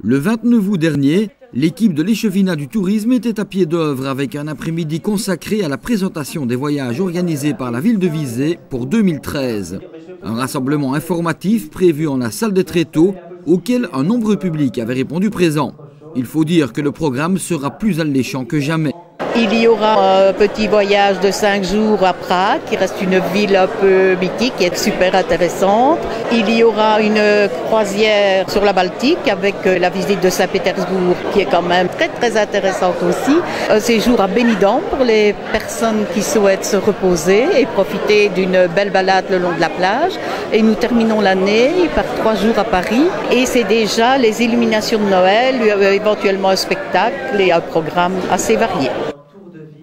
Le 29 août dernier, l'équipe de l'échevinat du tourisme était à pied d'œuvre avec un après-midi consacré à la présentation des voyages organisés par la ville de Visé pour 2013. Un rassemblement informatif prévu en la salle des tréteaux auquel un nombreux public avait répondu présent. Il faut dire que le programme sera plus alléchant que jamais. Il y aura un petit voyage de 5 jours à Prague, qui reste une ville un peu mythique et super intéressante. Il y aura une croisière sur la Baltique avec la visite de Saint-Pétersbourg, qui est quand même très intéressante aussi. Un séjour à Benidorm pour les personnes qui souhaitent se reposer et profiter d'une belle balade le long de la plage. Et nous terminons l'année par 3 jours à Paris. Et c'est déjà les illuminations de Noël, éventuellement un spectacle et un programme assez varié.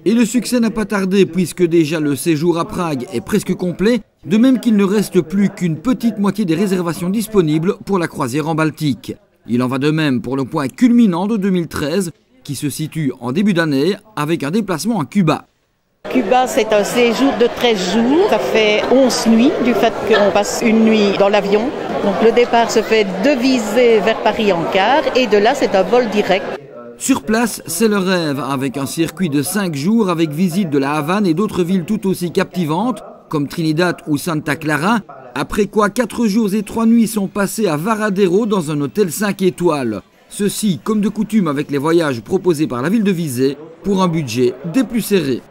Et le succès n'a pas tardé puisque déjà le séjour à Prague est presque complet, de même qu'il ne reste plus qu'une petite moitié des réservations disponibles pour la croisière en Baltique. Il en va de même pour le point culminant de 2013 qui se situe en début d'année avec un déplacement à Cuba. Cuba, c'est un séjour de 13 jours, ça fait 11 nuits du fait qu'on passe une nuit dans l'avion. Donc le départ se fait de Visé vers Paris en car et de là c'est un vol direct. Sur place, c'est le rêve, avec un circuit de 5 jours avec visite de la Havane et d'autres villes tout aussi captivantes, comme Trinidad ou Santa Clara, après quoi 4 jours et 3 nuits sont passés à Varadero dans un hôtel 5 étoiles. Ceci, comme de coutume avec les voyages proposés par la ville de Visé, pour un budget des plus serrés.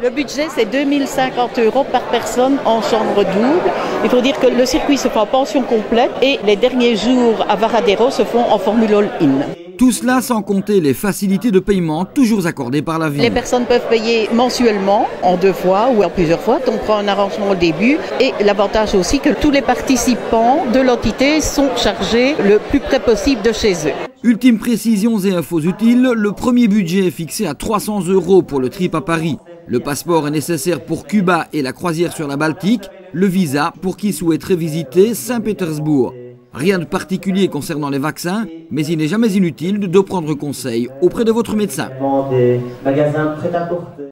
Le budget, c'est 2050 € par personne en chambre double. Il faut dire que le circuit se fait en pension complète et les derniers jours à Varadero se font en formule all-in. Tout cela sans compter les facilités de paiement toujours accordées par la ville. Les personnes peuvent payer mensuellement, en 2 fois ou en plusieurs fois. On prend un arrangement au début. Et l'avantage aussi que tous les participants de l'entité sont chargés le plus près possible de chez eux. Ultime précisions et infos utiles, le premier budget est fixé à 300 € pour le trip à Paris. Le passeport est nécessaire pour Cuba et la croisière sur la Baltique. Le visa pour qui souhaiterait visiter Saint-Pétersbourg. Rien de particulier concernant les vaccins, mais il n'est jamais inutile de prendre conseil auprès de votre médecin. Des magasins prêt-à-porter.